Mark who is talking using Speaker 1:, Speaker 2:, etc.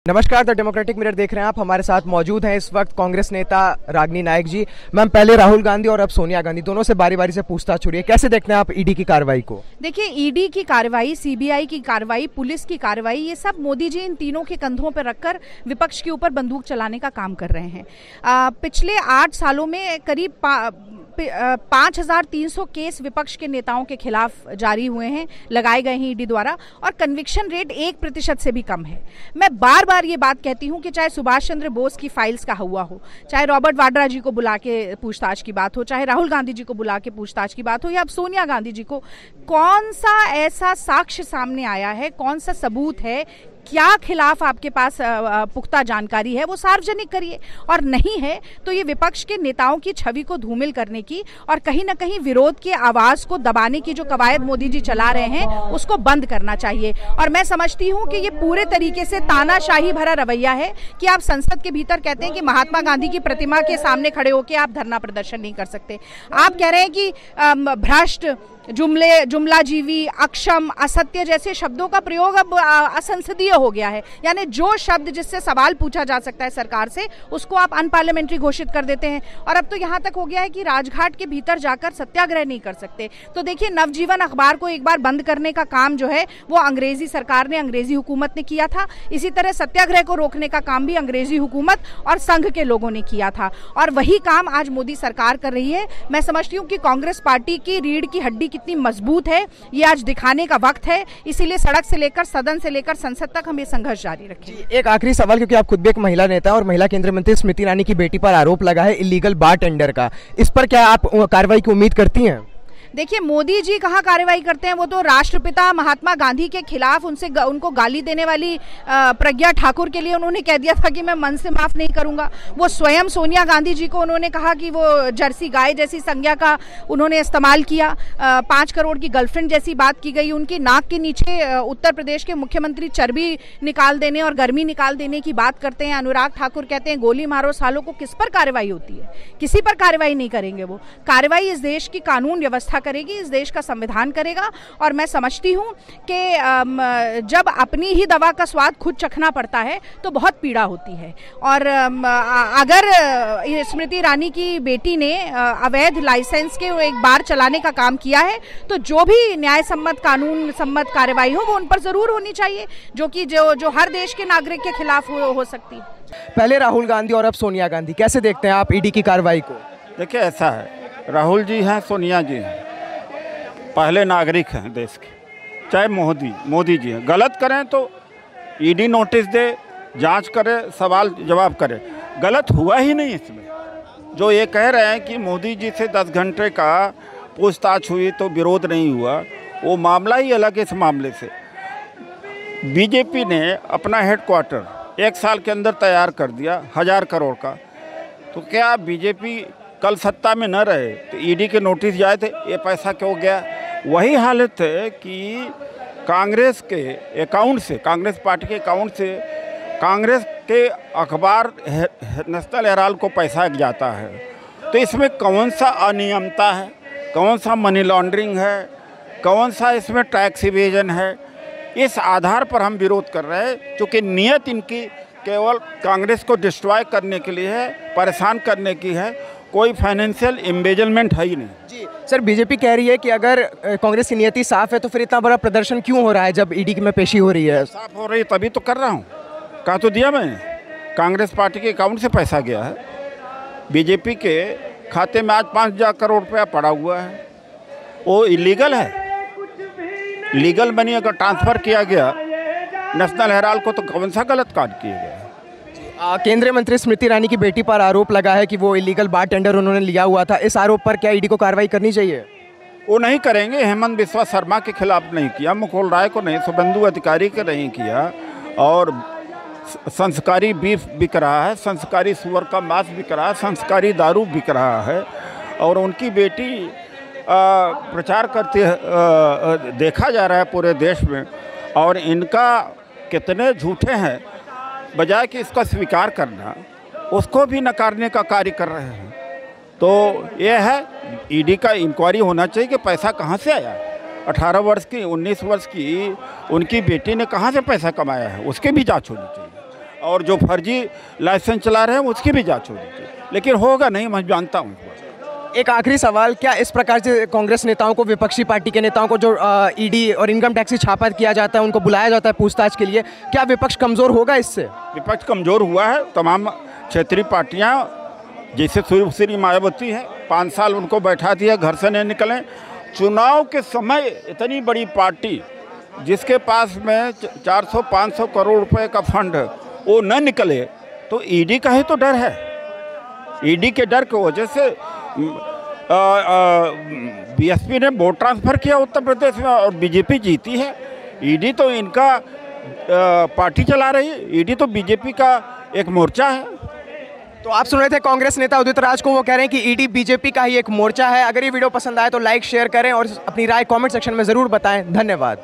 Speaker 1: नमस्कार, the democratic mirror देख रहे हैं आप। हमारे साथ मौजूद हैं इस वक्त कांग्रेस नेता रागिनी नायक जी। मैम, पहले राहुल गांधी और अब सोनिया गांधी दोनों से बारी बारी से पूछताछ हो रही है, कैसे देखते हैं आप ईडी की कार्रवाई को?
Speaker 2: देखिए, ईडी की कार्रवाई, सीबीआई की कार्रवाई, पुलिस की कार्रवाई, ये सब मोदी जी इन तीनों के कंधों पर रखकर विपक्ष के ऊपर बंदूक चलाने का काम कर रहे हैं। पिछले 8 सालों में करीब 5300 केस विपक्ष के नेताओं के खिलाफ जारी हुए हैं, लगाए गए हैं ईडी द्वारा, और कन्विक्शन रेट 1% से भी कम है। मैं बार बार ये बात कहती हूँ कि चाहे सुभाष चंद्र बोस की फाइल्स का हुआ हो, चाहे रॉबर्ट वाड्रा जी को बुला के पूछताछ की बात हो, चाहे राहुल गांधी जी को बुला के पूछताछ की बात हो, या अब सोनिया गांधी जी को, कौन सा ऐसा साक्ष्य सामने आया है, कौन सा सबूत है, क्या खिलाफ आपके पास पुख्ता जानकारी है, वो सार्वजनिक करिए। और नहीं है तो ये विपक्ष के नेताओं की छवि को धूमिल करने की और कहीं ना कहीं विरोध के आवाज को दबाने की जो कवायद मोदी जी चला रहे हैं, उसको बंद करना चाहिए। और मैं समझती हूँ कि ये पूरे तरीके से तानाशाही भरा रवैया है कि आप संसद के भीतर कहते हैं कि महात्मा गांधी की प्रतिमा के सामने खड़े होकर आप धरना प्रदर्शन नहीं कर सकते। आप कह रहे हैं कि भ्रष्ट, जुमलाजीवी, अक्षम, असत्य जैसे शब्दों का प्रयोग अब असंसदीय हो गया है। यानी जो शब्द जिससे सवाल पूछा जा सकता है सरकार से, उसको आप अनपार्लियामेंट्री घोषित कर देते हैं। और अब तो यहाँ तक हो गया है कि राजघाट के भीतर जाकर सत्याग्रह नहीं कर सकते। तो देखिए, नवजीवन अखबार को एक बार बंद करने का काम जो है वो अंग्रेजी सरकार ने, अंग्रेजी हुकूमत ने किया था। इसी तरह सत्याग्रह को रोकने का काम भी अंग्रेजी हुकूमत और संघ के लोगों ने किया था, और वही काम आज मोदी सरकार कर रही है। मैं समझती हूँ कि कांग्रेस पार्टी की रीढ़ की हड्डी कितनी मजबूत है, ये आज दिखाने का वक्त है। इसीलिए सड़क से लेकर, सदन से लेकर संसद तक हम ये संघर्ष जारी रखेंगे।
Speaker 1: एक आखिरी सवाल, क्योंकि आप खुद भी एक महिला नेता हैं और महिला केंद्रीय मंत्री स्मृति ईरानी की बेटी पर आरोप लगा है इलीगल बार टेंडर का, इस पर क्या आप कार्रवाई की उम्मीद करती हैं?
Speaker 2: देखिए, मोदी जी कहाँ कार्रवाई करते हैं? वो तो राष्ट्रपिता महात्मा गांधी के खिलाफ उनको गाली देने वाली प्रज्ञा ठाकुर के लिए उन्होंने कह दिया था कि मैं मन से माफ नहीं करूंगा। वो स्वयं सोनिया गांधी जी को उन्होंने कहा कि वो जर्सी गाय जैसी संज्ञा का उन्होंने इस्तेमाल किया। 5 करोड़ की गर्लफ्रेंड जैसी बात की गई। उनकी नाक के नीचे उत्तर प्रदेश के मुख्यमंत्री चर्बी निकाल देने और गर्मी निकाल देने की बात करते हैं। अनुराग ठाकुर कहते हैं गोली मारो सालों को। किस पर कार्रवाई होती है? किसी पर कार्रवाई नहीं करेंगे। वो कार्रवाई इस देश की कानून व्यवस्था करेगी, इस देश का संविधान करेगा। और मैं समझती हूं कि जब अपनी ही दवा का स्वाद खुद चखना पड़ता है तो बहुत पीड़ा होती है। और अगर स्मृति ईरानी की बेटी ने अवैध लाइसेंस के एक बार चलाने का काम किया है, तो जो भी न्याय सम्मत, कानून सम्मत कार्रवाई हो वो उन पर जरूर होनी चाहिए, जो कि जो हर देश के नागरिक के खिलाफ हो सकती है।
Speaker 1: पहले राहुल गांधी और अब सोनिया गांधी, कैसे देखते हैं आप ईडी की कार्रवाई को?
Speaker 3: देखिए, ऐसा है, राहुल जी हैं, सोनिया जी हैं, पहले नागरिक हैं देश के। चाहे मोदी जी हैं, गलत करें तो ईडी नोटिस दे, जांच करे, सवाल जवाब करे। गलत हुआ ही नहीं इसमें। जो ये कह रहे हैं कि मोदी जी से 10 घंटे का पूछताछ हुई तो विरोध नहीं हुआ, वो मामला ही अलग है। इस मामले से बीजेपी ने अपना हेडक्वार्टर 1 साल के अंदर तैयार कर दिया, 1000 करोड़ का। तो क्या बीजेपी कल सत्ता में न रहे तो ईडी के नोटिस जाए थे, ये पैसा क्यों गया? वही हालत है कि कांग्रेस के अकाउंट से, कांग्रेस पार्टी के अकाउंट से कांग्रेस के अखबार नेशनल हेराल्ड को पैसा जाता है। तो इसमें कौन सा अनियमितता है, कौन सा मनी लॉन्ड्रिंग है, कौन सा इसमें टैक्स इवेजन है? इस आधार पर हम विरोध कर रहे हैं, क्योंकि नीयत इनकी केवल कांग्रेस को डिस्ट्रॉय करने के लिए है, परेशान करने की है। कोई फाइनेंशियल एम्बेजलमेंट है ही नहीं।
Speaker 1: जी सर, बीजेपी कह रही है कि अगर कांग्रेस की नीयति साफ है तो फिर इतना बड़ा प्रदर्शन क्यों हो रहा है जब ईडी में पेशी हो रही है?
Speaker 3: साफ हो रही है तभी तो कर रहा हूँ। कहा तो दिया मैंने, कांग्रेस पार्टी के अकाउंट से पैसा गया है, बीजेपी के खाते में आज 5,000 करोड़ रुपया पड़ा हुआ है। वो इलीगल है। लीगल मनी अगर ट्रांसफ़र किया गया नेशनल हेराल्ड को, तो कौन सा गलत कार्य किया गया?
Speaker 1: केंद्रीय मंत्री स्मृति ईरानी की बेटी पर आरोप लगा है कि वो इलीगल बार टेंडर उन्होंने लिया हुआ था। इस आरोप पर क्या ईडी को कार्रवाई करनी चाहिए?
Speaker 3: वो नहीं करेंगे। हेमंत बिस्वा शर्मा के खिलाफ नहीं किया, मुकुल राय को नहीं, शुभेंदु अधिकारी को नहीं किया। और संस्कारी बीफ बिक रहा है, संस्कारी सुअर का मांस बिक रहा है, संस्कारी दारू बिक रहा है। और उनकी बेटी प्रचार करते देखा जा रहा है पूरे देश में। और इनका कितने झूठे हैं, बजाय कि इसका स्वीकार करना, उसको भी नकारने का कार्य कर रहे हैं। तो ये है, ईडी का इंक्वायरी होना चाहिए कि पैसा कहाँ से आया। 18 वर्ष की, 19 वर्ष की उनकी बेटी ने कहाँ से पैसा कमाया है, उसकी भी जांच होनी चाहिए। और जो फर्जी लाइसेंस चला रहे हैं उसकी भी जांच होनी चाहिए, लेकिन होगा नहीं, मैं जानता हूँ।
Speaker 1: एक आखिरी सवाल, क्या इस प्रकार से कांग्रेस नेताओं को, विपक्षी पार्टी के नेताओं को जो ईडी और इनकम टैक्स की छापा किया जाता है, उनको बुलाया जाता है पूछताछ के लिए, क्या विपक्ष कमज़ोर होगा इससे?
Speaker 3: विपक्ष कमज़ोर हुआ है। तमाम क्षेत्रीय पार्टियाँ, जैसे सुश्री मायावती है, 5 साल उनको बैठा दिया, घर से नहीं निकले। चुनाव के समय इतनी बड़ी पार्टी जिसके पास में 400-500 करोड़ रुपए का फंड है, वो न निकले, तो ईडी का ही तो डर है। ईडी के डर की वजह से बीएसपी ने वोट ट्रांसफ़र किया उत्तर प्रदेश में और बीजेपी जीती है। ईडी तो इनका पार्टी चला रही है, ईडी तो बीजेपी का एक मोर्चा है।
Speaker 1: तो आप सुन रहे थे कांग्रेस नेता उदित राज को, वो कह रहे हैं कि ईडी बीजेपी का ही एक मोर्चा है। अगर ये वीडियो पसंद आए तो लाइक शेयर करें और अपनी राय कमेंट सेक्शन में ज़रूर बताएं। धन्यवाद।